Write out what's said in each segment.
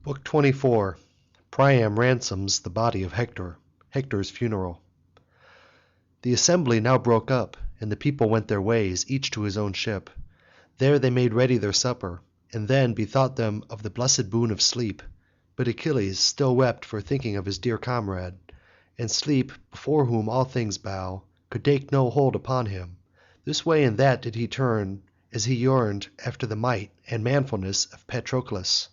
Book 24. Priam ransoms the body of Hector. Hector's funeral. The assembly now broke up, and the people went their ways, each to his own ship. There they made ready their supper, and then bethought them of the blessed boon of sleep. But Achilles still wept for thinking of his dear comrade, and sleep, before whom all things bow, could take no hold upon him. This way and that did he turn, as he yearned after the might and manfulness of Patroclus.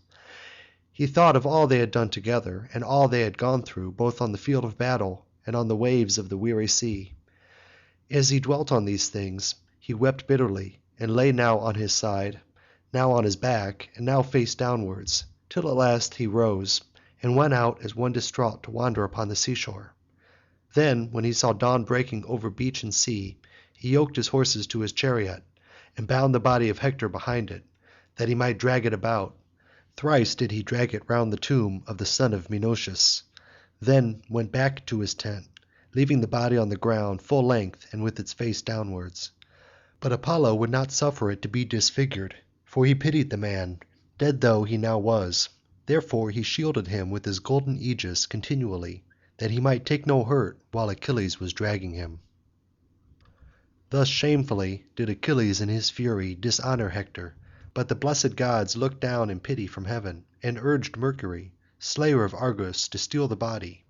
He thought of all they had done together, and all they had gone through both on the field of battle and on the waves of the weary sea. As he dwelt on these things, he wept bitterly, and lay now on his side, now on his back, and now face downwards, till at last he rose, and went out as one distraught to wander upon the seashore. Then, when he saw dawn breaking over beach and sea, he yoked his horses to his chariot, and bound the body of Hector behind it, that he might drag it about. Thrice did he drag it round the tomb of the son of Menoetius, then went back to his tent, leaving the body on the ground full length and with its face downwards. But Apollo would not suffer it to be disfigured, for he pitied the man, dead though he now was. Therefore he shielded him with his golden aegis continually, that he might take no hurt while Achilles was dragging him. Thus shamefully did Achilles in his fury dishonour Hector. But the blessed gods looked down in pity from heaven, and urged Mercury, slayer of Argus, to steal the body.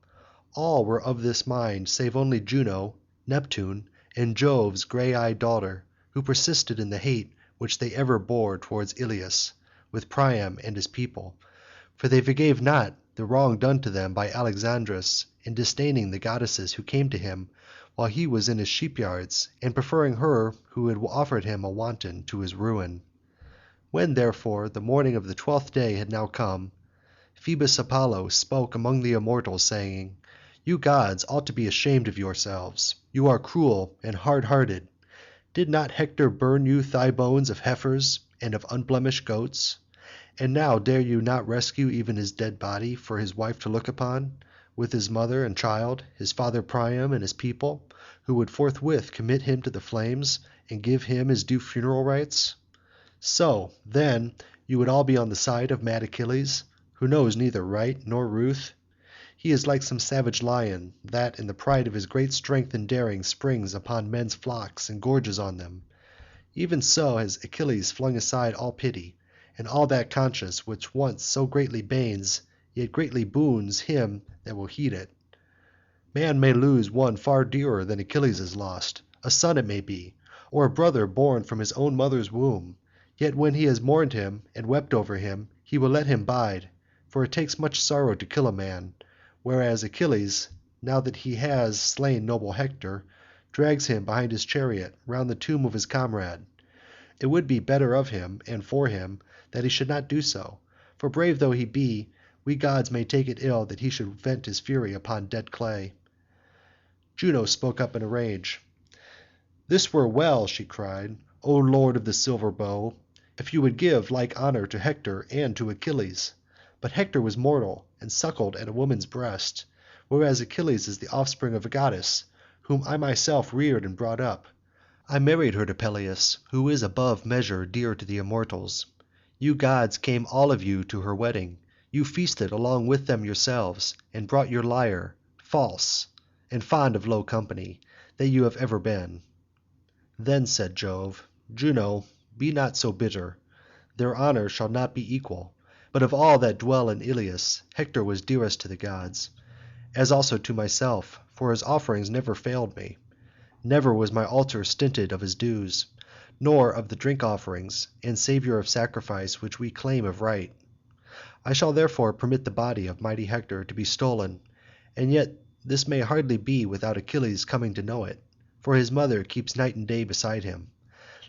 All were of this mind save only Juno, Neptune, and Jove's grey-eyed daughter, who persisted in the hate which they ever bore towards Ilius, with Priam and his people, for they forgave not the wrong done to them by Alexandrus in disdaining the goddesses who came to him while he was in his sheep-yards, and preferring her who had offered him a wanton to his ruin. When, therefore, the morning of the 12th day had now come, Phoebus Apollo spoke among the immortals, saying, "You gods ought to be ashamed of yourselves. You are cruel and hard-hearted. Did not Hector burn you thigh bones of heifers and of unblemished goats? And now dare you not rescue even his dead body for his wife to look upon, with his mother and child, his father Priam and his people, who would forthwith commit him to the flames and give him his due funeral rites? So, then, you would all be on the side of mad Achilles, who knows neither right nor ruth. He is like some savage lion that in the pride of his great strength and daring springs upon men's flocks and gorges on them. Even so has Achilles flung aside all pity, and all that conscience which once so greatly banes yet greatly boons him that will heed it. Man may lose one far dearer than Achilles is lost, a son it may be, or a brother born from his own mother's womb. Yet when he has mourned him and wept over him, he will let him bide, for it takes much sorrow to kill a man, whereas Achilles, now that he has slain noble Hector, drags him behind his chariot round the tomb of his comrade. It would be better of him and for him that he should not do so, for brave though he be, we gods may take it ill that he should vent his fury upon dead clay." Juno spoke up in a rage. "This were well," she cried, "O lord of the silver bow, if you would give like honour to Hector and to Achilles. But Hector was mortal and suckled at a woman's breast, whereas Achilles is the offspring of a goddess, whom I myself reared and brought up. I married her to Peleus, who is above measure dear to the immortals. You gods came all of you to her wedding. You feasted along with them yourselves, and brought your lyre, false, and fond of low company, that you have ever been." Then said Jove, "Juno, be not so bitter. Their honour shall not be equal. But of all that dwell in Ilius, Hector was dearest to the gods, as also to myself, for his offerings never failed me. Never was my altar stinted of his dues, nor of the drink offerings and savour of sacrifice which we claim of right. I shall therefore permit the body of mighty Hector to be stolen, and yet this may hardly be without Achilles coming to know it, for his mother keeps night and day beside him.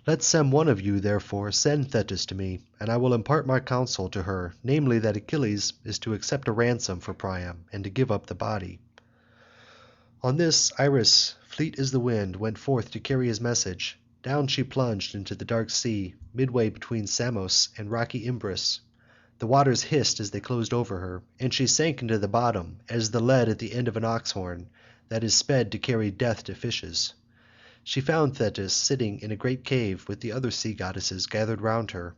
Let some one of you, therefore, send Thetis to me, and I will impart my counsel to her, namely, that Achilles is to accept a ransom for Priam and to give up the body." On this Iris, fleet as the wind, went forth to carry his message. Down she plunged into the dark sea, midway between Samos and rocky Imbrus. The waters hissed as they closed over her, and she sank into the bottom as the lead at the end of an ox horn that is sped to carry death to fishes. She found Thetis sitting in a great cave with the other sea goddesses gathered round her.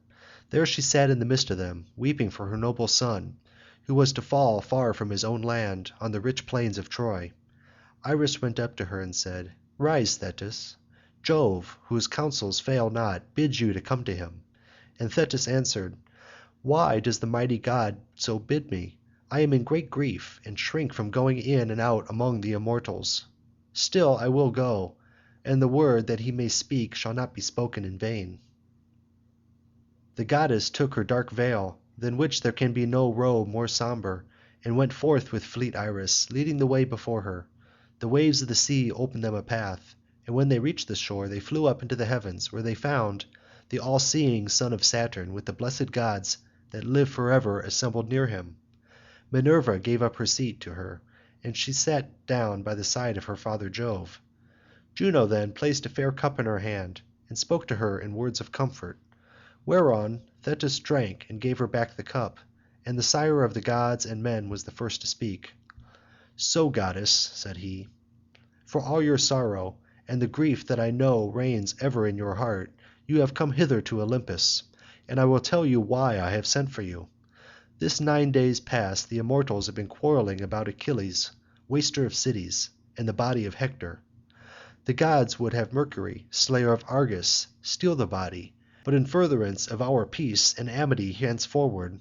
There she sat in the midst of them, weeping for her noble son, who was to fall far from his own land on the rich plains of Troy. Iris went up to her and said, "Rise, Thetis. Jove, whose counsels fail not, bids you to come to him." And Thetis answered, "Why does the mighty god so bid me? I am in great grief, and shrink from going in and out among the immortals. Still I will go, and the word that he may speak shall not be spoken in vain." The goddess took her dark veil, than which there can be no robe more sombre, and went forth with fleet Iris, leading the way before her. The waves of the sea opened them a path, and when they reached the shore they flew up into the heavens, where they found the all-seeing son of Saturn with the blessed gods that live for ever assembled near him. Minerva gave up her seat to her, and she sat down by the side of her father Jove. Juno then placed a fair cup in her hand, and spoke to her in words of comfort, whereon Thetis drank and gave her back the cup, and the sire of the gods and men was the first to speak. "So, goddess," said he, "for all your sorrow, and the grief that I know reigns ever in your heart, you have come hither to Olympus, and I will tell you why I have sent for you. This 9 days past the immortals have been quarrelling about Achilles, waster of cities, and the body of Hector. The gods would have Mercury, slayer of Argus, steal the body, but in furtherance of our peace and amity henceforward,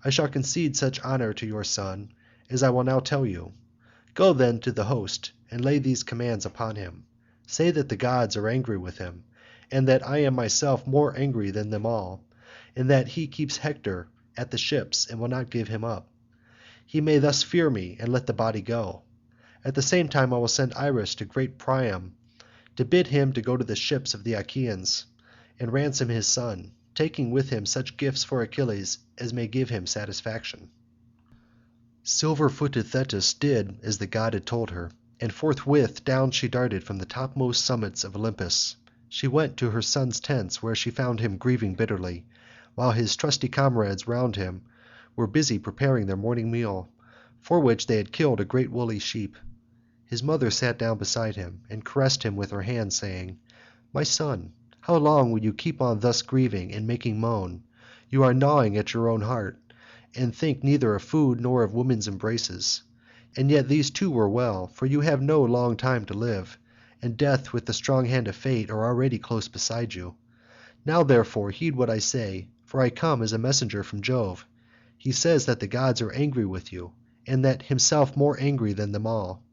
I shall concede such honour to your son as I will now tell you. Go then to the host, and lay these commands upon him. Say that the gods are angry with him, and that I am myself more angry than them all, and that he keeps Hector at the ships and will not give him up. He may thus fear me and let the body go. At the same time I will send Iris to great Priam to bid him to go to the ships of the Achaeans and ransom his son, taking with him such gifts for Achilles as may give him satisfaction." Silver-footed Thetis did as the god had told her, and forthwith down she darted from the topmost summits of Olympus. She went to her son's tents, where she found him grieving bitterly, while his trusty comrades round him were busy preparing their morning meal, for which they had killed a great woolly sheep. His mother sat down beside him, and caressed him with her hand, saying, "My son, how long will you keep on thus grieving and making moan? You are gnawing at your own heart, and think neither of food nor of women's embraces. And yet these too were well, for you have no long time to live, and death with the strong hand of fate are already close beside you. Now therefore heed what I say, for I come as a messenger from Jove. He says that the gods are angry with you, and that himself more angry than them all,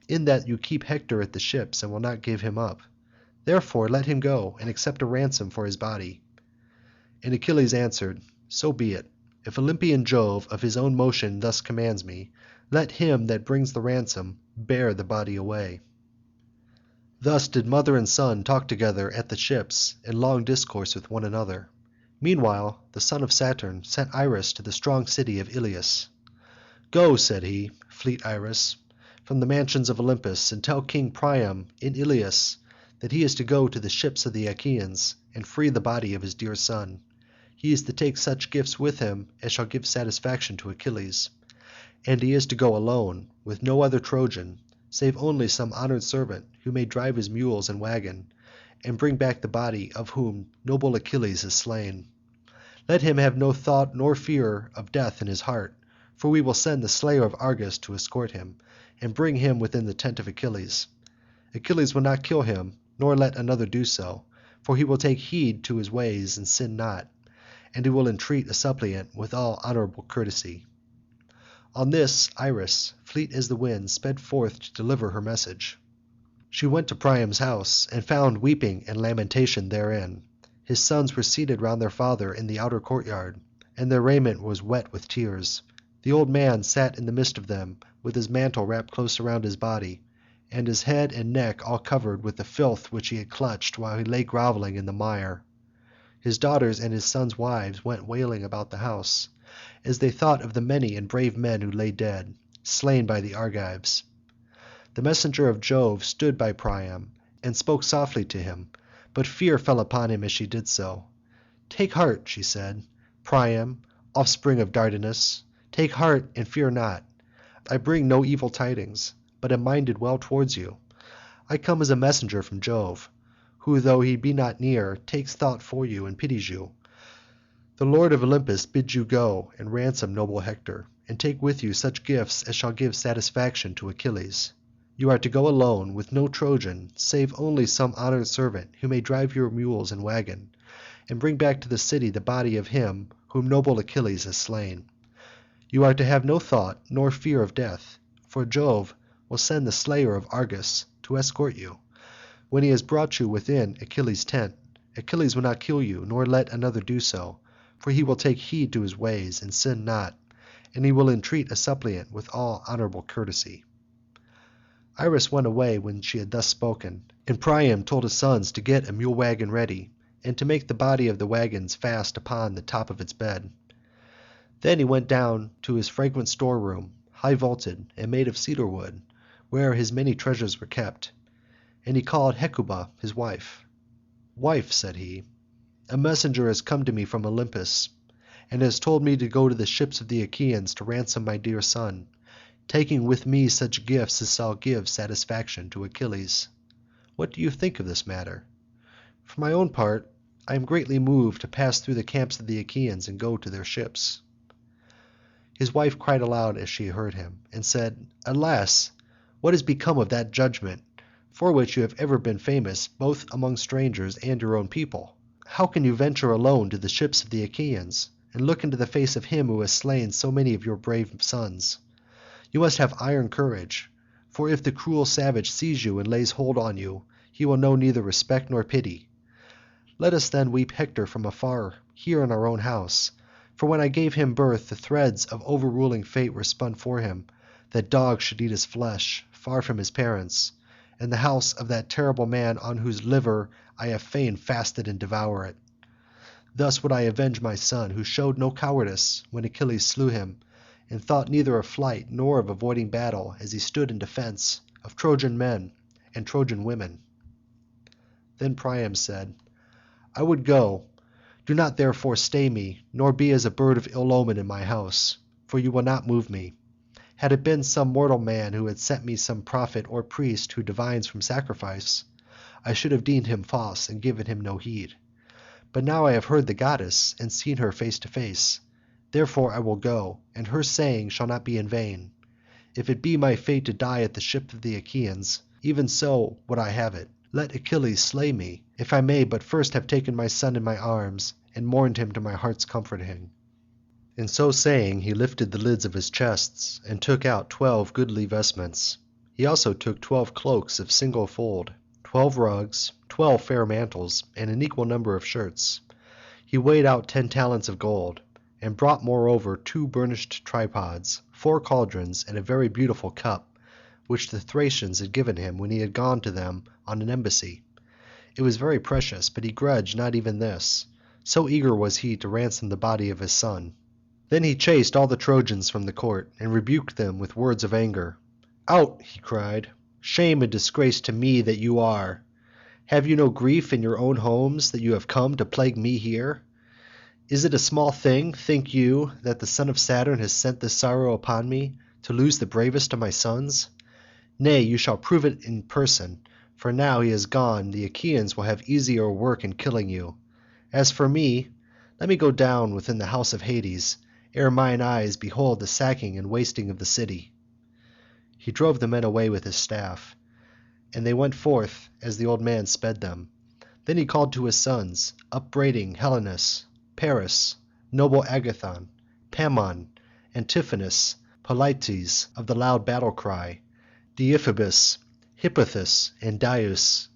in that you keep Hector at the ships and will not give him up. Therefore let him go and accept a ransom for his body." And Achilles answered, "So be it. If Olympian Jove of his own motion thus commands me, let him that brings the ransom bear the body away." Thus did mother and son talk together at the ships in long discourse with one another. Meanwhile the son of Saturn sent Iris to the strong city of Ilius. "Go," said he, "fleet Iris, from the mansions of Olympus, and tell King Priam in Ilius that he is to go to the ships of the Achaeans and free the body of his dear son. He is to take such gifts with him as shall give satisfaction to Achilles, and he is to go alone, with no other Trojan, save only some honoured servant who may drive his mules and waggon, and bring back the body of whom noble Achilles is slain. Let him have no thought nor fear of death in his heart, for we will send the slayer of Argus to escort him, and bring him within the tent of Achilles. Achilles will not kill him, nor let another do so, for he will take heed to his ways and sin not, and he will entreat a suppliant with all honourable courtesy." On this Iris, fleet as the wind, sped forth to deliver her message. She went to Priam's house, and found weeping and lamentation therein. His sons were seated round their father in the outer courtyard, and their raiment was wet with tears. The old man sat in the midst of them with his mantle wrapped close around his body, and his head and neck all covered with the filth which he had clutched while he lay grovelling in the mire. His daughters and his sons' wives went wailing about the house, as they thought of the many and brave men who lay dead, slain by the Argives. The messenger of Jove stood by Priam and spoke softly to him, but fear fell upon him as she did so. "Take heart," she said, "Priam, offspring of Dardanus, take heart and fear not. I bring no evil tidings, but am minded well towards you. I come as a messenger from Jove, who though he be not near takes thought for you and pities you. The lord of Olympus bids you go and ransom noble Hector, and take with you such gifts as shall give satisfaction to Achilles. You are to go alone, with no Trojan, save only some honoured servant who may drive your mules and wagon, and bring back to the city the body of him whom noble Achilles has slain. You are to have no thought nor fear of death, for Jove will send the slayer of Argus to escort you. When he has brought you within Achilles' tent, Achilles will not kill you, nor let another do so, for he will take heed to his ways and sin not, and he will entreat a suppliant with all honourable courtesy." Iris went away when she had thus spoken, and Priam told his sons to get a mule wagon ready, and to make the body of the wagons fast upon the top of its bed. Then he went down to his fragrant storeroom, high vaulted and made of cedar wood, where his many treasures were kept, and he called Hecuba his wife. "Wife," said he, "a messenger has come to me from Olympus, and has told me to go to the ships of the Achaeans to ransom my dear son, taking with me such gifts as shall give satisfaction to Achilles. What do you think of this matter? For my own part, I am greatly moved to pass through the camps of the Achaeans and go to their ships." His wife cried aloud as she heard him, and said, "Alas! what is become of that judgment for which you have ever been famous both among strangers and your own people? How can you venture alone to the ships of the Achaeans, and look into the face of him who has slain so many of your brave sons? You must have iron courage, for if the cruel savage sees you and lays hold on you, he will know neither respect nor pity. Let us then weep Hector from afar here in our own house, for when I gave him birth the threads of overruling fate were spun for him, that dogs should eat his flesh, far from his parents, in the house of that terrible man on whose liver I have fain fasted and devoured it. Thus would I avenge my son, who showed no cowardice when Achilles slew him, and thought neither of flight nor of avoiding battle as he stood in defence of Trojan men and Trojan women." Then Priam said, "I would go. Do not therefore stay me, nor be as a bird of ill omen in my house, for you will not move me. Had it been some mortal man who had sent me some prophet or priest who divines from sacrifice, I should have deemed him false and given him no heed. But now I have heard the goddess and seen her face to face. Therefore I will go, and her saying shall not be in vain. If it be my fate to die at the ship of the Achaeans, even so would I have it. Let Achilles slay me, if I may but first have taken my son in my arms, and mourned him to my heart's comforting." And so saying he lifted the lids of his chests, and took out 12 goodly vestments. He also took 12 cloaks of single fold, 12 rugs, 12 fair mantles, and an equal number of shirts. He weighed out 10 talents of gold, and brought moreover 2 burnished tripods, 4 cauldrons, and a very beautiful cup, which the Thracians had given him when he had gone to them on an embassy. It was very precious, but he grudged not even this, so eager was he to ransom the body of his son. Then he chased all the Trojans from the court, and rebuked them with words of anger. "Out!" he cried. "Shame and disgrace to me that you are! Have you no grief in your own homes that you have come to plague me here? Is it a small thing, think you, that the son of Saturn has sent this sorrow upon me, to lose the bravest of my sons? Nay, you shall prove it in person, for now he is gone the Achaeans will have easier work in killing you. As for me, let me go down within the house of Hades, ere mine eyes behold the sacking and wasting of the city." He drove the men away with his staff, and they went forth as the old man sped them. Then he called to his sons, upbraiding Helenus, Paris, noble Agathon, Pammon, Antiphonus, Polites of the loud battle cry, Deiphobus, Hippothous, and Idaeus.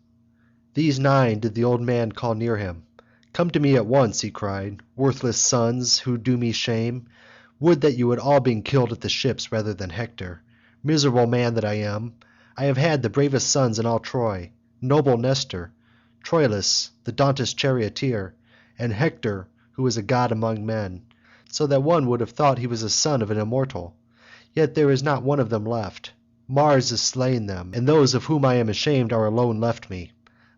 These 9 did the old man call near him. "Come to me at once," he cried, "worthless sons, who do me shame. Would that you had all been killed at the ships rather than Hector. Miserable man that I am! I have had the bravest sons in all Troy, noble Nestor, Troilus, the dauntless charioteer, and Hector, who is a god among men, so that one would have thought he was a son of an immortal. Yet there is not one of them left. Mars has slain them, and those of whom I am ashamed are alone left me.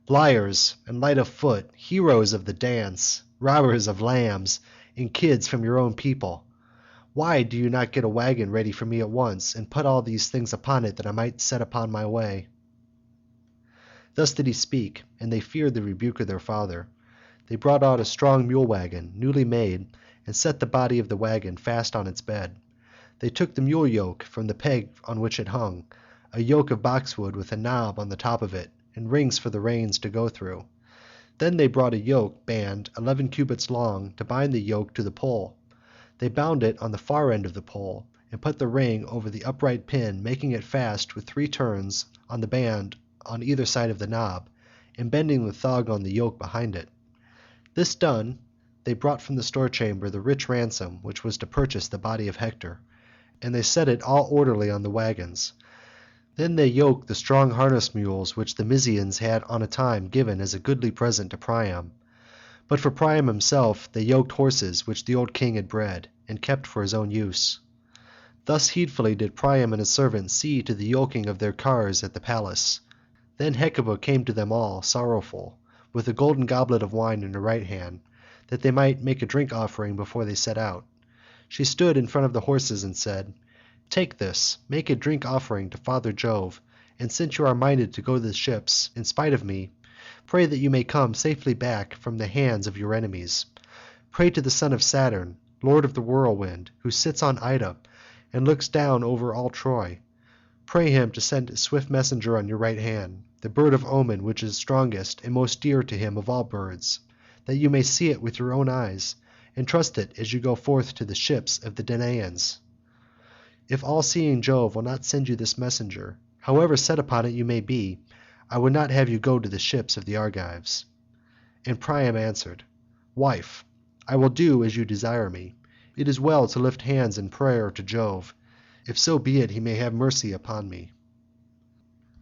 Liars and light of foot, heroes of the dance, robbers of lambs and kids from your own people. Why do you not get a wagon ready for me at once, and put all these things upon it that I might set upon my way?" Thus did he speak, and they feared the rebuke of their father. they brought out a strong mule wagon, newly made, and set the body of the wagon fast on its bed. They took the mule yoke from the peg on which it hung, a yoke of boxwood with a knob on the top of it, and rings for the reins to go through. Then they brought a yoke band 11 cubits long to bind the yoke to the pole. They bound it on the far end of the pole, and put the ring over the upright pin, making it fast with 3 turns on the band on either side of the knob, and bending the thong on the yoke behind it. This done, they brought from the store chamber the rich ransom which was to purchase the body of Hector, and they set it all orderly on the wagons. Then they yoked the strong harness mules which the Mysians had on a time given as a goodly present to Priam. But for Priam himself they yoked horses which the old king had bred, and kept for his own use. Thus heedfully did Priam and his servants see to the yoking of their cars at the palace. Then Hecuba came to them all, sorrowful, with a golden goblet of wine in her right hand, that they might make a drink offering before they set out. She stood in front of the horses and said, "Take this, make a drink offering to Father Jove, and since you are minded to go to the ships, in spite of me, pray that you may come safely back from the hands of your enemies. Pray to the son of Saturn, lord of the whirlwind, who sits on Ida, and looks down over all Troy. Pray him to send a swift messenger on your right hand, the bird of omen which is strongest and most dear to him of all birds, that you may see it with your own eyes, and trust it as you go forth to the ships of the Danaans. If all-seeing Jove will not send you this messenger, however set upon it you may be, I would not have you go to the ships of the Argives." And Priam answered, "Wife, I will do as you desire me. It is well to lift hands in prayer to Jove, if so be he may have mercy upon me."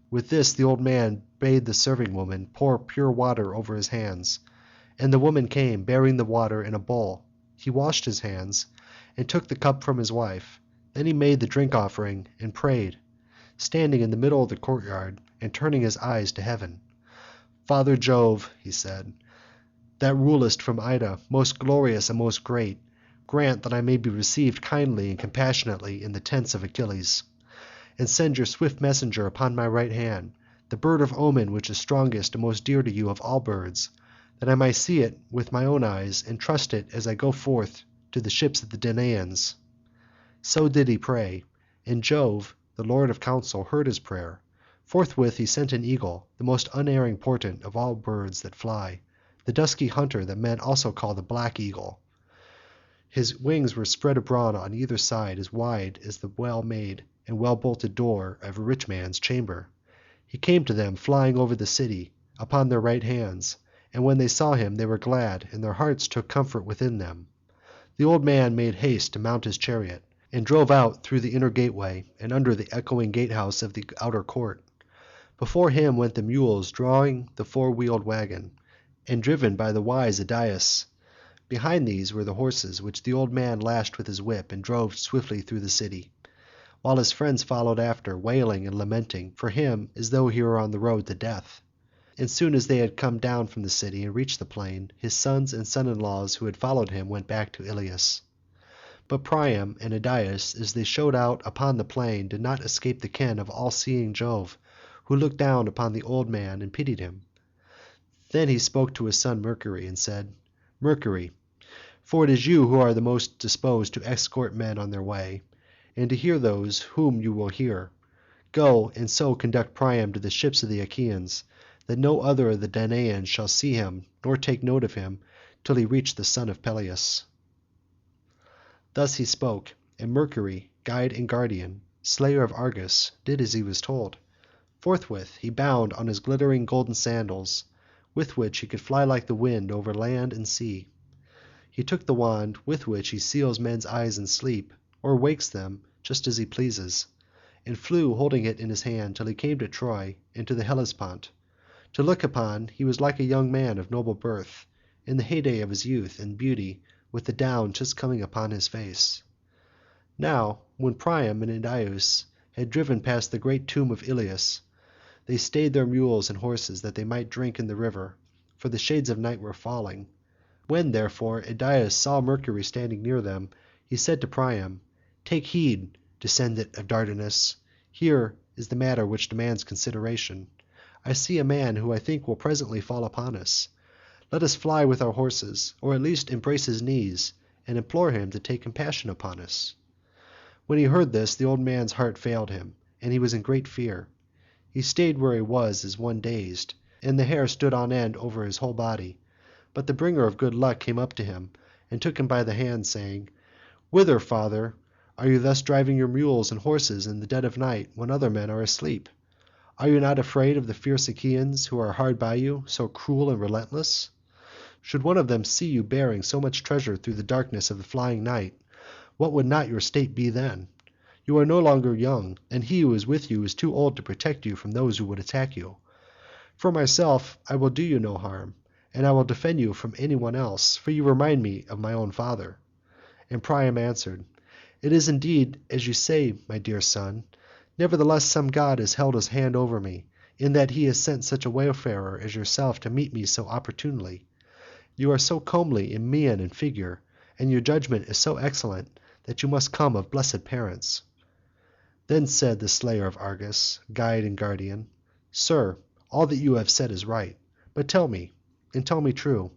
With this the old man bade the serving woman pour pure water over his hands, and the woman came bearing the water in a bowl. He washed his hands, and took the cup from his wife. Then he made the drink offering and prayed, standing in the middle of the courtyard and turning his eyes to heaven. "Father Jove," he said, "that rulest from Ida, most glorious and most great, grant that I may be received kindly and compassionately in the tents of Achilles, and send your swift messenger upon my right hand, the bird of omen which is strongest and most dear to you of all birds, that I may see it with my own eyes and trust it as I go forth to the ships of the Danaans." So did he pray, and Jove, the lord of counsel, heard his prayer. Forthwith he sent an eagle, the most unerring portent of all birds that fly, the dusky hunter that men also call the black eagle. His wings were spread abroad on either side as wide as the well-made and well-bolted door of a rich man's chamber. He came to them flying over the city upon their right hands, and when they saw him they were glad, and their hearts took comfort within them. The old man made haste to mount his chariot, and drove out through the inner gateway and under the echoing gatehouse of the outer court. Before him went the mules drawing the 4-wheeled wagon, and driven by the wise Idaeus. Behind these were the horses which the old man lashed with his whip and drove swiftly through the city, while his friends followed after, wailing and lamenting for him as though he were on the road to death. As soon as they had come down from the city and reached the plain, his sons and son-in-laws who had followed him went back to Ilius. But Priam and Idaeus, as they showed out upon the plain, did not escape the ken of all-seeing Jove, who looked down upon the old man and pitied him. Then he spoke to his son Mercury and said, "Mercury, for it is you who are the most disposed to escort men on their way, and to hear those whom you will hear, go and so conduct Priam to the ships of the Achaeans, that no other of the Danaans shall see him nor take note of him till he reach the son of Peleus." Thus he spoke, and Mercury, guide and guardian, slayer of Argus, did as he was told. Forthwith he bound on his glittering golden sandals, with which he could fly like the wind over land and sea. He took the wand with which he seals men's eyes in sleep, or wakes them, just as he pleases, and flew holding it in his hand till he came to Troy and to the Hellespont. To look upon he was like a young man of noble birth, in the heyday of his youth and beauty, with the down just coming upon his face. Now, when Priam and Idaeus had driven past the great tomb of Ilius, they stayed their mules and horses that they might drink in the river, for the shades of night were falling. When, therefore, Idaeus saw Mercury standing near them, he said to Priam, "Take heed, descendant of Dardanus. Here is the matter which demands consideration. I see a man who I think will presently fall upon us. Let us fly with our horses, or at least embrace his knees, and implore him to take compassion upon us." When he heard this the old man's heart failed him, and he was in great fear. He stayed where he was as one dazed, and the hair stood on end over his whole body. But the bringer of good luck came up to him, and took him by the hand, saying, "Whither, father, are you thus driving your mules and horses in the dead of night, when other men are asleep? Are you not afraid of the fierce Achaeans who are hard by you, so cruel and relentless? Should one of them see you bearing so much treasure through the darkness of the flying night, what would not your state be then? You are no longer young, and he who is with you is too old to protect you from those who would attack you. For myself I will do you no harm, and I will defend you from any one else, for you remind me of my own father." And Priam answered, "It is indeed as you say, my dear son. Nevertheless some god has held his hand over me, in that he has sent such a wayfarer as yourself to meet me so opportunely. You are so comely in mien and figure, and your judgment is so excellent, that you must come of blessed parents." Then said the slayer of Argus, guide and guardian, "Sir, all that you have said is right. But tell me, and tell me true,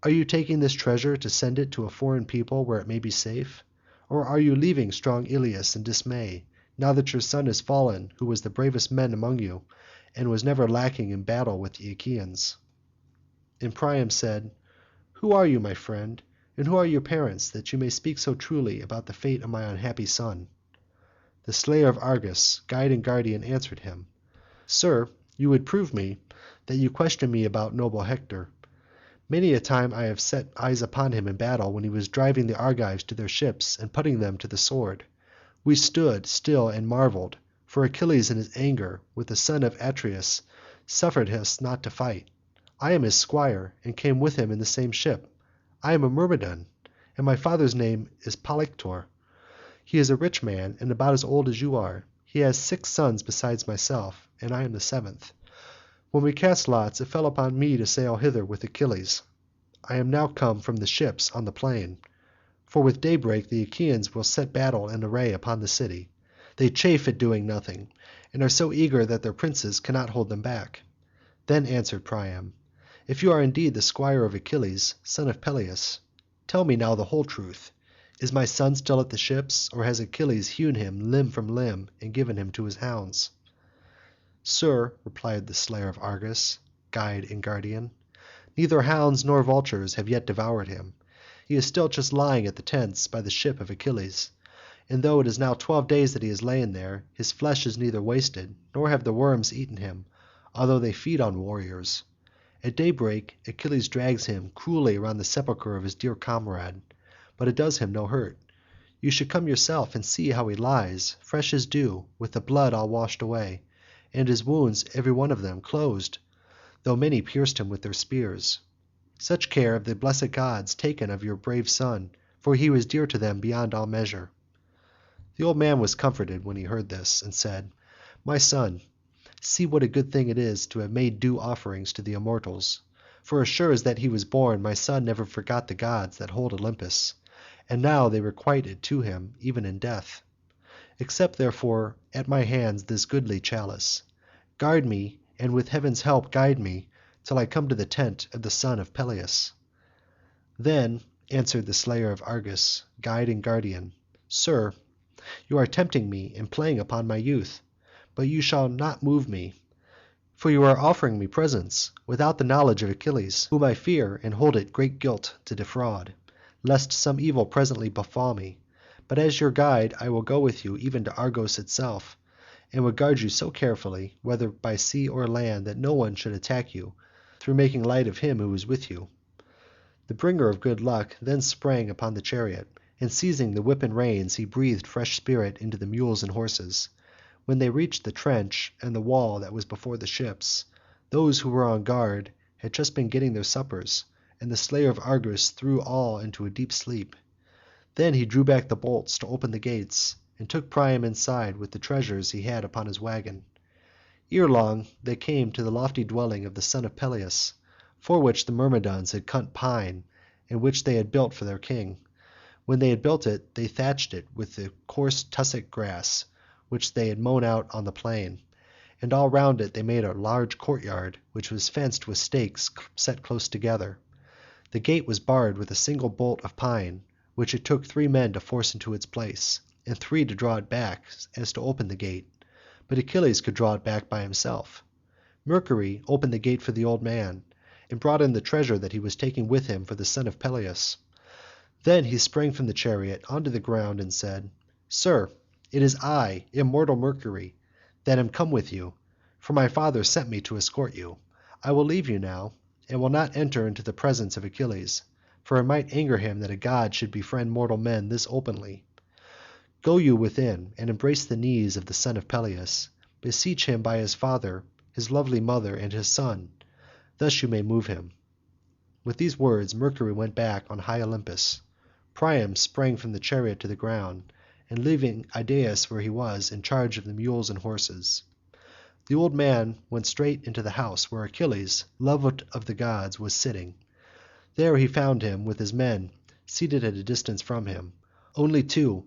are you taking this treasure to send it to a foreign people where it may be safe? Or are you leaving strong Ilius in dismay, now that your son is fallen who was the bravest man among you, and was never lacking in battle with the Achaeans?" And Priam said, "Who are you, my friend, and who are your parents, that you may speak so truly about the fate of my unhappy son?" The slayer of Argus, guide and guardian, answered him, "Sir, you would prove me, that you question me about noble Hector. Many a time I have set eyes upon him in battle when he was driving the Argives to their ships and putting them to the sword. We stood still and marvelled, for Achilles in his anger with the son of Atreus suffered us not to fight. I am his squire, and came with him in the same ship. I am a Myrmidon, and my father's name is Polyctor. He is a rich man, and about as old as you are. He has 6 sons besides myself, and I am the 7th. When we cast lots, it fell upon me to sail hither with Achilles. I am now come from the ships on the plain, for with daybreak the Achaeans will set battle in array upon the city. They chafe at doing nothing, and are so eager that their princes cannot hold them back." Then answered Priam, "If you are indeed the squire of Achilles, son of Peleus, tell me now the whole truth. Is my son still at the ships, or has Achilles hewn him limb from limb and given him to his hounds?" "Sir," replied the slayer of Argus, guide and guardian, "neither hounds nor vultures have yet devoured him. He is still just lying at the tents by the ship of Achilles, and though it is now 12 days that he has lain there, his flesh is neither wasted, nor have the worms eaten him, although they feed on warriors. At daybreak Achilles drags him cruelly around the sepulchre of his dear comrade, but it does him no hurt. You should come yourself and see how he lies, fresh as dew, with the blood all washed away, and his wounds every one of them closed, though many pierced him with their spears. Such care have the blessed gods taken of your brave son, for he was dear to them beyond all measure." The old man was comforted when he heard this, and said, "My son, see what a good thing it is to have made due offerings to the immortals. For as sure as that he was born my son never forgot the gods that hold Olympus, and now they requite it to him even in death. Accept therefore at my hands this goodly chalice. Guard me, and with heaven's help guide me, till I come to the tent of the son of Peleus." Then answered the slayer of Argus, guide and guardian, "Sir, you are tempting me and playing upon my youth, but you shall not move me, for you are offering me presents without the knowledge of Achilles, whom I fear and hold it great guilt to defraud, lest some evil presently befall me. But as your guide I will go with you even to Argos itself, and would guard you so carefully, whether by sea or land, that no one should attack you through making light of him who is with you." The bringer of good luck then sprang upon the chariot, and seizing the whip and reins he breathed fresh spirit into the mules and horses. When they reached the trench and the wall that was before the ships, those who were on guard had just been getting their suppers, and the slayer of Argus threw all into a deep sleep. Then he drew back the bolts to open the gates, and took Priam inside with the treasures he had upon his wagon. Ere long they came to the lofty dwelling of the son of Peleus, for which the Myrmidons had cut pine, and which they had built for their king. When they had built it they thatched it with the coarse tussock grass which they had mown out on the plain, and all round it they made a large courtyard which was fenced with stakes set close together. The gate was barred with a single bolt of pine, which it took 3 men to force into its place, and 3 to draw it back so as to open the gate, but Achilles could draw it back by himself. Mercury opened the gate for the old man, and brought in the treasure that he was taking with him for the son of Peleus. Then he sprang from the chariot on to the ground and said, "Sir, it is I, immortal Mercury, that am come with you, for my father sent me to escort you. I will leave you now, and will not enter into the presence of Achilles, for it might anger him that a god should befriend mortal men thus openly. Go you within, and embrace the knees of the son of Peleus. Beseech him by his father, his lovely mother, and his son. Thus you may move him." With these words Mercury went back on high Olympus. Priam sprang from the chariot to the ground, and leaving Idaeus where he was, in charge of the mules and horses, the old man went straight into the house where Achilles, loved of the gods, was sitting. There he found him with his men seated at a distance from him. Only 2,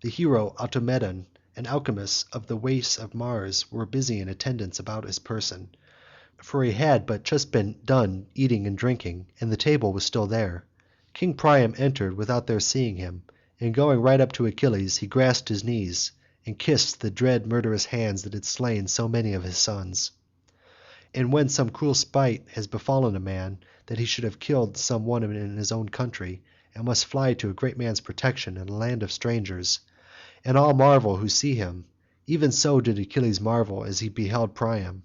the hero Automedon and Alcimus of the wastes of Mars, were busy in attendance about his person, for he had but just been done eating and drinking, and the table was still there. King Priam entered without their seeing him, and going right up to Achilles he grasped his knees, and kissed the dread murderous hands that had slain so many of his sons. And when some cruel spite has befallen a man, that he should have killed some one in his own country, and must fly to a great man's protection in a land of strangers, and all marvel who see him, even so did Achilles marvel as he beheld Priam.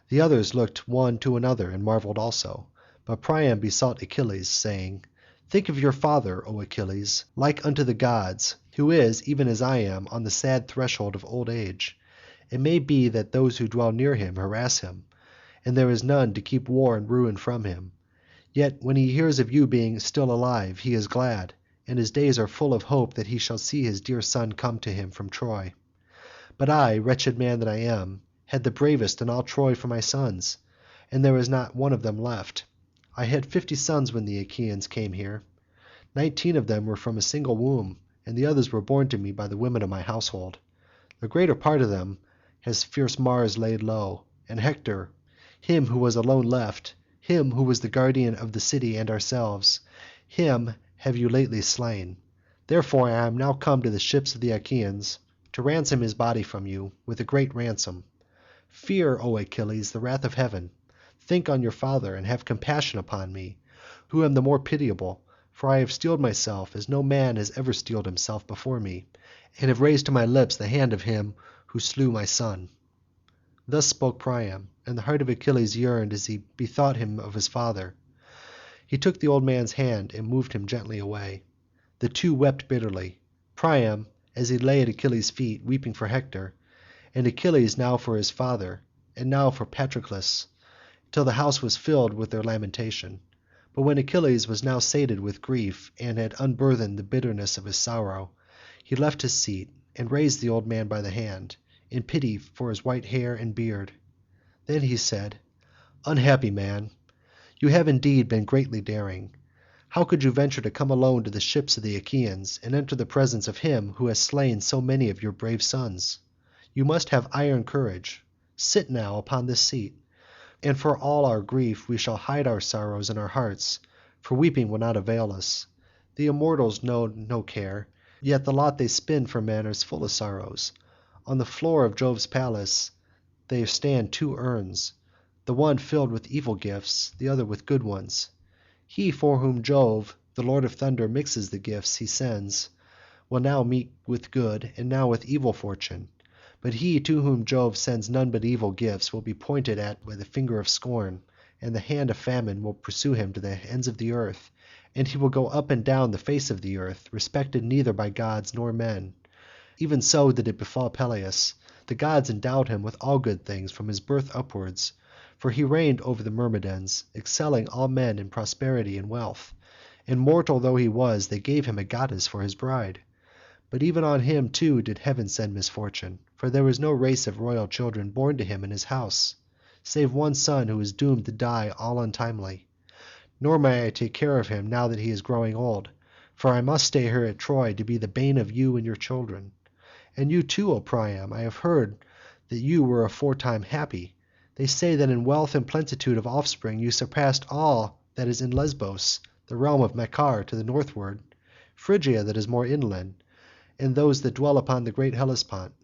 The others looked one to another and marvelled also, but Priam besought Achilles, saying, "Think of your father, O Achilles, like unto the gods, who is, even as I am, on the sad threshold of old age. It may be that those who dwell near him harass him, and there is none to keep war and ruin from him. Yet when he hears of you being still alive he is glad, and his days are full of hope that he shall see his dear son come to him from Troy. But I, wretched man that I am, had the bravest in all Troy for my sons, and there is not one of them left. I had 50 sons when the Achaeans came here. 19 of them were from a single womb, and the others were born to me by the women of my household. The greater part of them has fierce Mars laid low, and Hector, him who was alone left, him who was the guardian of the city and ourselves, him have you lately slain. Therefore I am now come to the ships of the Achaeans to ransom his body from you with a great ransom. Fear, O Achilles, the wrath of heaven. Think on your father, and have compassion upon me, who am the more pitiable, for I have steeled myself as no man has ever steeled himself before me, and have raised to my lips the hand of him who slew my son." Thus spoke Priam, and the heart of Achilles yearned as he bethought him of his father. He took the old man's hand and moved him gently away. The 2 wept bitterly, Priam as he lay at Achilles' feet weeping for Hector, and Achilles now for his father, and now for Patroclus, till the house was filled with their lamentation. But when Achilles was now sated with grief and had unburthened the bitterness of his sorrow, he left his seat and raised the old man by the hand, in pity for his white hair and beard. Then he said, "Unhappy man, you have indeed been greatly daring. How could you venture to come alone to the ships of the Achaeans and enter the presence of him who has slain so many of your brave sons? You must have iron courage. Sit now upon this seat, and for all our grief we shall hide our sorrows in our hearts, for weeping will not avail us. The immortals know no care, yet the lot they spin for men is full of sorrows. On the floor of Jove's palace there stand 2 urns, the one filled with evil gifts, the other with good ones. He for whom Jove, the lord of thunder, mixes the gifts he sends will now meet with good and now with evil fortune. But he to whom Jove sends none but evil gifts will be pointed at by the finger of scorn, and the hand of famine will pursue him to the ends of the earth, and he will go up and down the face of the earth, respected neither by gods nor men. Even so did it befall Peleus. The gods endowed him with all good things from his birth upwards, for he reigned over the Myrmidons, excelling all men in prosperity and wealth, and mortal though he was they gave him a goddess for his bride. But even on him too did heaven send misfortune, for there was no race of royal children born to him in his house, save one son who is doomed to die all untimely. Nor may I take care of him now that he is growing old, for I must stay here at Troy to be the bane of you and your children. And you too, O Priam, I have heard that you were aforetime happy. They say that in wealth and plenitude of offspring you surpassed all that is in Lesbos, the realm of Macar to the northward, Phrygia that is more inland, and those that dwell upon the great Hellespont.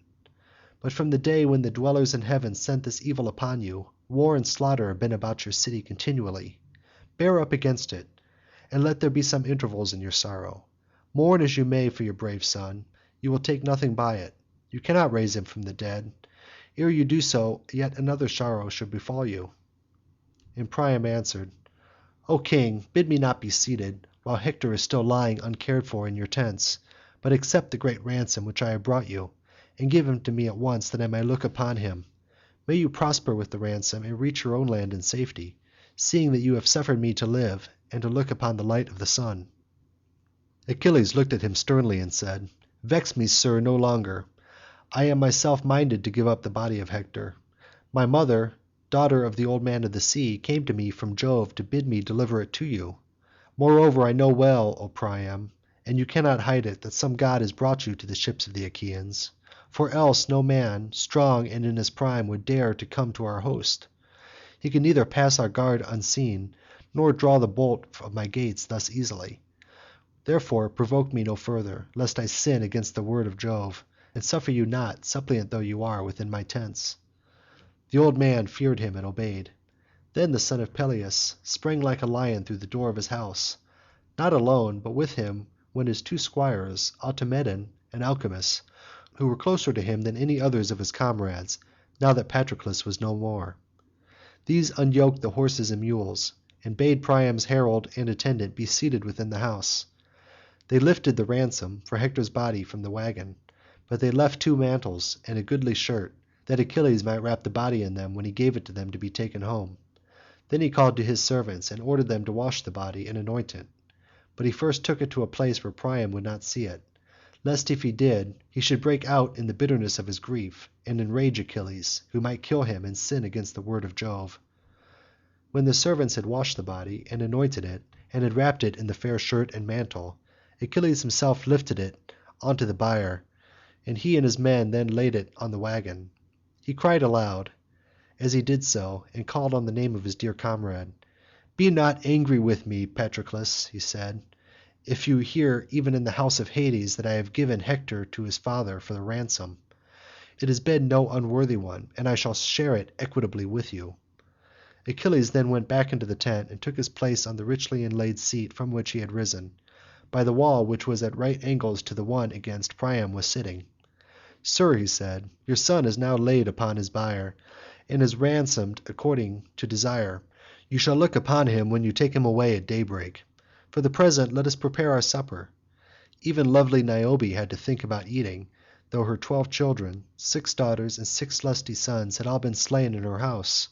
But from the day when the dwellers in heaven sent this evil upon you, war and slaughter have been about your city continually. Bear up against it, and let there be some intervals in your sorrow. Mourn as you may for your brave son, you will take nothing by it. You cannot raise him from the dead. Ere you do so, yet another sorrow should befall you." And Priam answered, "O king, bid me not be seated, while Hector is still lying uncared for in your tents, but accept the great ransom which I have brought you, and give him to me at once that I may look upon him. May you prosper with the ransom and reach your own land in safety, seeing that you have suffered me to live and to look upon the light of the sun." Achilles looked at him sternly and said, "Vex me, sir, no longer. I am myself minded to give up the body of Hector. My mother, daughter of the old man of the sea, came to me from Jove to bid me deliver it to you. Moreover, I know well, O Priam, and you cannot hide it, that some god has brought you to the ships of the Achaeans, for else no man, strong and in his prime, would dare to come to our host. He can neither pass our guard unseen, nor draw the bolt of my gates thus easily. Therefore provoke me no further, lest I sin against the word of Jove, and suffer you not, suppliant though you are, within my tents." The old man feared him and obeyed. Then the son of Peleus sprang like a lion through the door of his house. Not alone, but with him went his two squires, Automedon and Alcimus, who were closer to him than any others of his comrades, now that Patroclus was no more. These unyoked the horses and mules, and bade Priam's herald and attendant be seated within the house. They lifted the ransom for Hector's body from the wagon, but they left 2 mantles and a goodly shirt, that Achilles might wrap the body in them when he gave it to them to be taken home. Then he called to his servants and ordered them to wash the body and anoint it. But he first took it to a place where Priam would not see it, lest if he did he should break out in the bitterness of his grief and enrage Achilles, who might kill him and sin against the word of Jove. When the servants had washed the body and anointed it, and had wrapped it in the fair shirt and mantle, Achilles himself lifted it on to the bier, and he and his men then laid it on the wagon. He cried aloud as he did so, and called on the name of his dear comrade. "Be not angry with me, Patroclus," he said, "if you hear even in the house of Hades that I have given Hector to his father for the ransom. It has been no unworthy one, and I shall share it equitably with you." Achilles then went back into the tent and took his place on the richly inlaid seat from which he had risen, by the wall which was at right angles to the one against Priam was sitting. "Sir," he said, "your son is now laid upon his bier, and is ransomed according to desire. You shall look upon him when you take him away at daybreak. For the present let us prepare our supper." Even lovely Niobe had to think about eating, though her 12 children, 6 daughters and 6 lusty sons, had all been slain in her house.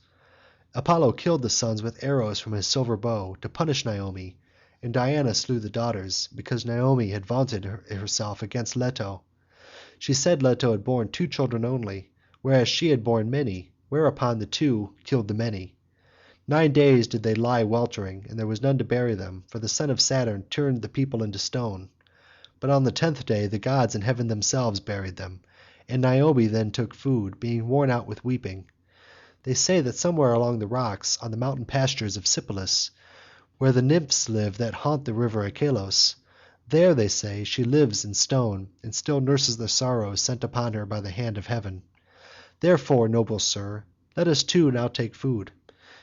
Apollo killed the sons with arrows from his silver bow to punish Niobe, and Diana slew the daughters, because Niobe had vaunted herself against Leto. She said Leto had borne 2 children only, whereas she had borne many, whereupon the 2 killed the many. 9 days did they lie weltering, and there was none to bury them, for the son of Saturn turned the people into stone. But on the 10th day the gods in heaven themselves buried them, and Niobe then took food, being worn out with weeping. They say that somewhere along the rocks on the mountain pastures of Sipylus, where the nymphs live that haunt the river Achelous, there, they say, she lives in stone, and still nurses the sorrows sent upon her by the hand of heaven. Therefore, noble sir, let us too now take food.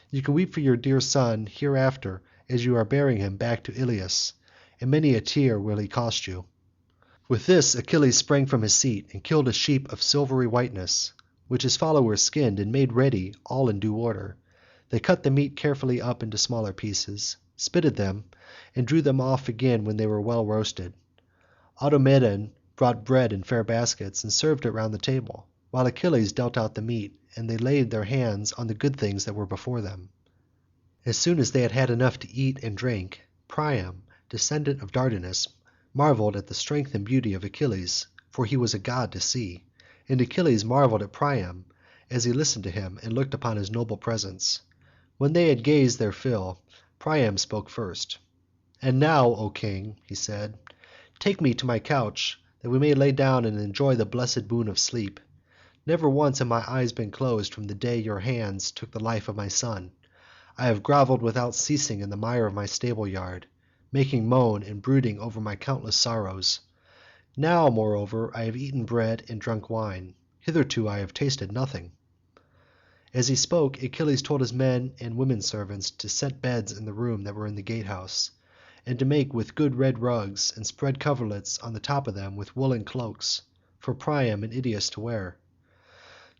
You can weep for your dear son hereafter as you are bearing him back to Ilius, and many a tear will he cost you." With this Achilles sprang from his seat and killed a sheep of silvery whiteness, which his followers skinned and made ready all in due order. They cut the meat carefully up into smaller pieces, spitted them, and drew them off again when they were well roasted. Automedon brought bread in fair baskets and served it round the table, while Achilles dealt out the meat, and they laid their hands on the good things that were before them. As soon as they had had enough to eat and drink, Priam, descendant of Dardanus, marvelled at the strength and beauty of Achilles, for he was a god to see, and Achilles marvelled at Priam as he listened to him and looked upon his noble presence. When they had gazed their fill, Priam spoke first. "And now, O king," he said, "take me to my couch, that we may lie down and enjoy the blessed boon of sleep. Never once have my eyes been closed from the day your hands took the life of my son. I have grovelled without ceasing in the mire of my stable yard. making moan and brooding over my countless sorrows. Now, moreover, I have eaten bread and drunk wine. Hitherto I have tasted nothing." As he spoke, Achilles told his men and women servants to set beds in the rooms that were in the gatehouse, and to make with good red rugs, and spread coverlets on the top of them with woollen cloaks, for Priam and Idaeus to wear.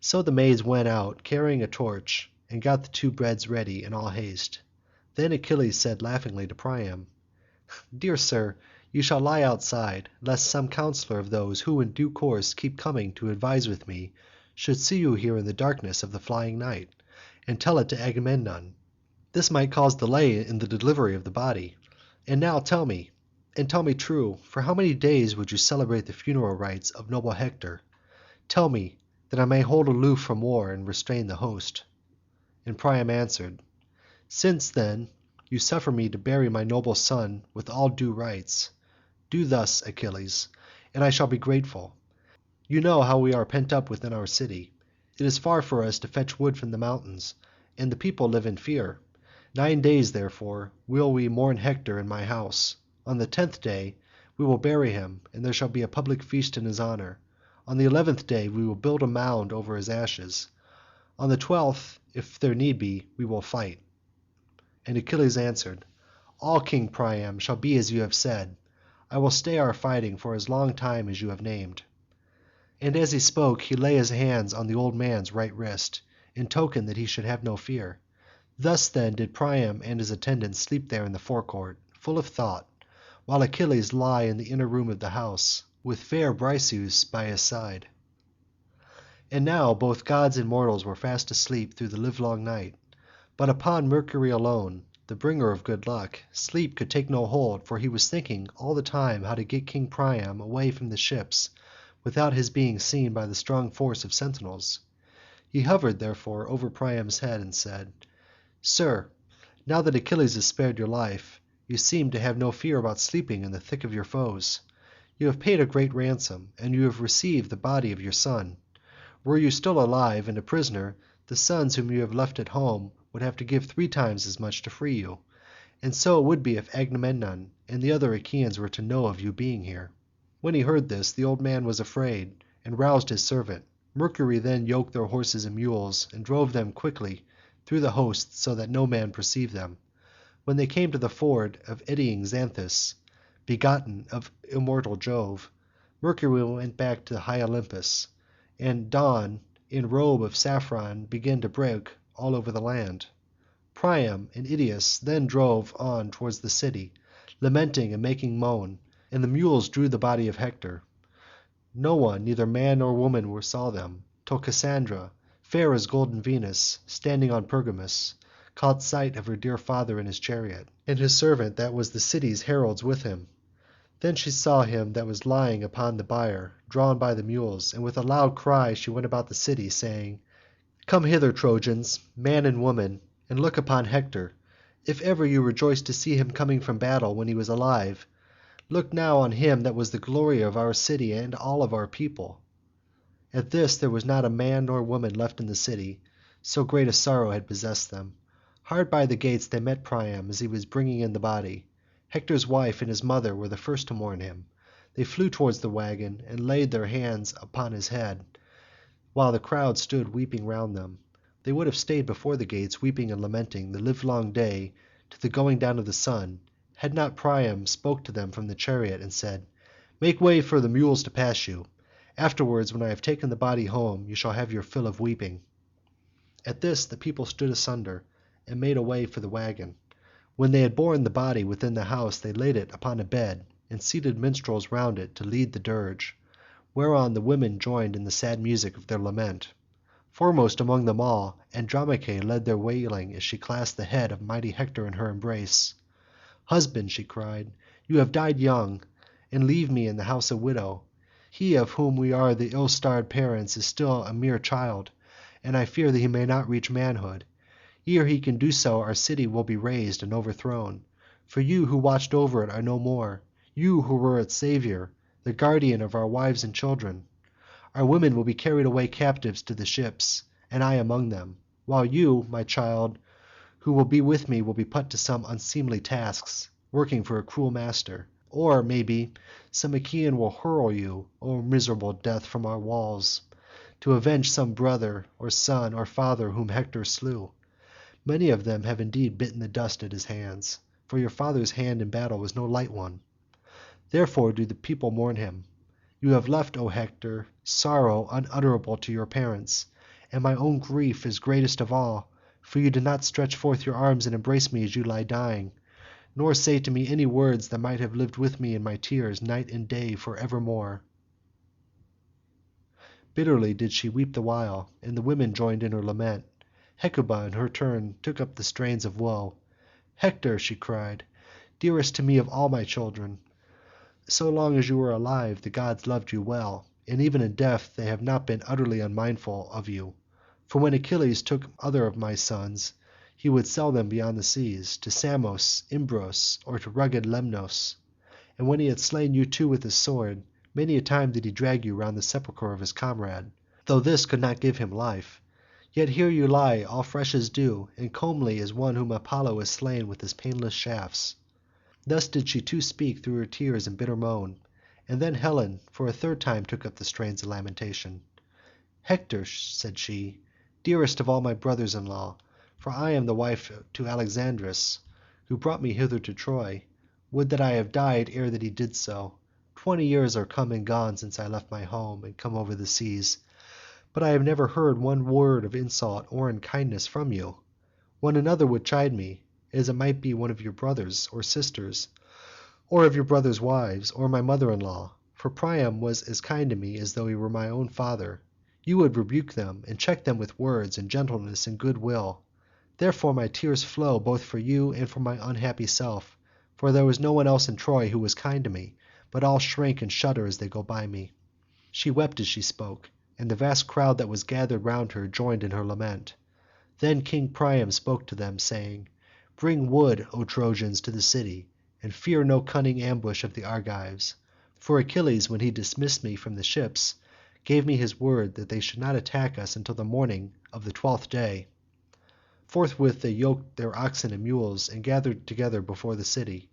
So the maids went out, carrying a torch, and got the two beds ready in all haste. Then Achilles said laughingly to Priam, "Dear sir, you shall lie outside, lest some counsellor of those who in due course keep coming to advise with me should see you here in the darkness of the flying night, and tell it to Agamemnon. This might cause delay in the delivery of the body. And now tell me, and tell me true, for how many days would you celebrate the funeral rites of noble Hector? Tell me, that I may hold aloof from war and restrain the host." And Priam answered, "Since, then, you suffer me to bury my noble son with all due rites, do thus, Achilles, and I shall be grateful. You know how we are pent up within our city. It is far for us to fetch wood from the mountains, and the people live in fear. 9 days, therefore, will we mourn Hector in my house. On the 10th day we will bury him, and there shall be a public feast in his honour. On the 11th day we will build a mound over his ashes. On the 12th, if there need be, we will fight." And Achilles answered, "All, King Priam, shall be as you have said. I will stay our fighting for as long time as you have named." And as he spoke he laid his hands on the old man's right wrist, in token that he should have no fear. Thus then did Priam and his attendants sleep there in the forecourt, full of thought, while Achilles lay in the inner room of the house, with fair Briseis by his side. And now both gods and mortals were fast asleep through the livelong night, but upon Mercury alone, the bringer of good luck, sleep could take no hold, for he was thinking all the time how to get King Priam away from the ships without his being seen by the strong force of sentinels. He hovered, therefore, over Priam's head and said, "Sir, now that Achilles has spared your life, you seem to have no fear about sleeping in the thick of your foes. You have paid a great ransom, and you have received the body of your son. Were you still alive and a prisoner, the sons whom you have left at home would have to give 3 times as much to free you, and so it would be if Agamemnon and the other Achaeans were to know of your being here." When he heard this, the old man was afraid, and roused his servant. Mercury then yoked their horses and mules, and drove them quickly through the host so that no man perceived them. When they came to the ford of eddying Xanthus, begotten of immortal Jove, Mercury went back to high Olympus, and dawn in robe of saffron began to break all over the land. Priam and Idaeus then drove on towards the city, lamenting and making moan, and the mules drew the body of Hector. No one, neither man nor woman, saw them, till Cassandra, fair as golden Venus, standing on Pergamus, caught sight of her dear father in his chariot, and his servant that was the city's heralds with him. Then she saw him that was lying upon the bier, drawn by the mules, and with a loud cry she went about the city, saying, "Come hither, Trojans, man and woman, and look upon Hector. If ever you rejoiced to see him coming from battle when he was alive, look now on him that was the glory of our city and all of our people." At this there was not a man nor woman left in the city, so great a sorrow had possessed them. Hard by the gates they met Priam as he was bringing in the body. Hector's wife and his mother were the first to mourn him. They flew towards the wagon and laid their hands upon his head, while the crowd stood weeping round them. They would have stayed before the gates weeping and lamenting the livelong day to the going down of the sun, had not Priam spoke to them from the chariot and said, "Make way for the mules to pass you. Afterwards, when I have taken the body home, you shall have your fill of weeping." At this the people stood asunder and made a way for the wagon. When they had borne the body within the house they laid it upon a bed, and seated minstrels round it to lead the dirge, whereon the women joined in the sad music of their lament. Foremost among them all Andromache led their wailing as she clasped the head of mighty Hector in her embrace. "Husband," she cried, "you have died young, and leave me in the house a widow. He of whom we are the ill-starred parents is still a mere child, and I fear that he may not reach manhood. Ere he can do so our city will be razed and overthrown, for you who watched over it are no more, you who were its saviour, the guardian of our wives and children. Our women will be carried away captives to the ships, and I among them, while you, my child, who will be with me will be put to some unseemly tasks. working for a cruel master. Or, maybe, some Achaean will hurl you, O miserable death, from our walls, to avenge some brother, or son, or father whom Hector slew. Many of them have indeed bitten the dust at his hands, for your father's hand in battle was no light one. Therefore do the people mourn him. You have left, O Hector, sorrow unutterable to your parents, and my own grief is greatest of all, for you did not stretch forth your arms and embrace me as you lay dying, nor say to me any words that might have lived with me in my tears night and day for evermore." Bitterly did she weep the while, and the women joined in her lament. Hecuba in her turn took up the strains of woe. "Hector," she cried, "dearest to me of all my children, so long as you were alive the gods loved you well, and even in death they have not been utterly unmindful of you. For when Achilles took other of my sons he would sell them beyond the seas, to Samos, Imbros, or to rugged Lemnos. And when he had slain you too with his sword, many a time did he drag you round the sepulchre of his comrade, though this could not give him life. Yet here you lie all fresh as dew, and comely as one whom Apollo has slain with his painless shafts." Thus did she too speak through her tears and bitter moan, and then Helen for a third time took up the strains of lamentation. "Hector," said she, "dearest of all my brothers-in-law, for I am the wife to Alexandrus, who brought me hither to Troy, would that I had died ere that he did so. 20 years are come and gone since I left my home and come over the seas, but I have never heard one word of insult or unkindness from you. When another would chide me, as it might be one of your brothers or sisters, or of your brothers' wives, or my mother-in-law, for Priam was as kind to me as though he were my own father, you would rebuke them and check them with words and gentleness and good will. Therefore my tears flow both for you and for my unhappy self, for there was no one else in Troy who was kind to me, but all shrink and shudder as they go by me." She wept as she spoke, and the vast crowd that was gathered round her joined in her lament. Then King Priam spoke to them, saying, "Bring wood, O Trojans, to the city, and fear no cunning ambush of the Argives. For Achilles, when he dismissed me from the ships, gave me his word that they should not attack us until the morning of the 12th day." Forthwith they yoked their oxen and mules and gathered together before the city.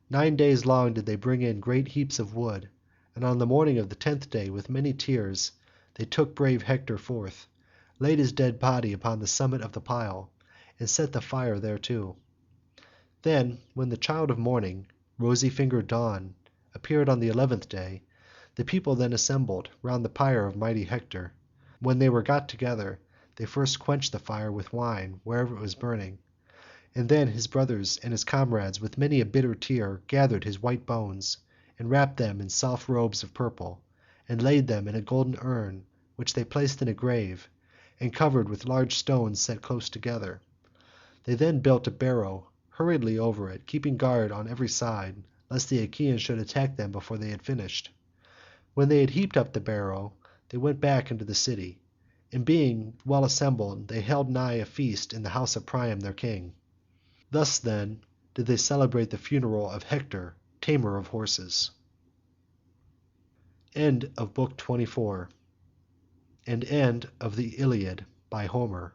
9 days long did they bring in great heaps of wood, and on the morning of the 10th day with many tears they took brave Hector forth, laid his dead body upon the summit of the pile, and set the fire thereto. Then, when the child of morning, rosy-fingered Dawn, appeared on the 11th day, the people then assembled round the pyre of mighty Hector. When they were got together, they first quenched the fire with wine wherever it was burning, and then his brothers and his comrades with many a bitter tear gathered his white bones, and wrapped them in soft robes of purple, and laid them in a golden urn, which they placed in a grave, and covered with large stones set close together. They then built a barrow hurriedly over it, keeping guard on every side, lest the Achaeans should attack them before they had finished. When they had heaped up the barrow, they went back into the city, and being well assembled they held nigh a feast in the house of Priam their king. Thus, then, did they celebrate the funeral of Hector, tamer of horses. End of Book 24. And end of the Iliad by Homer.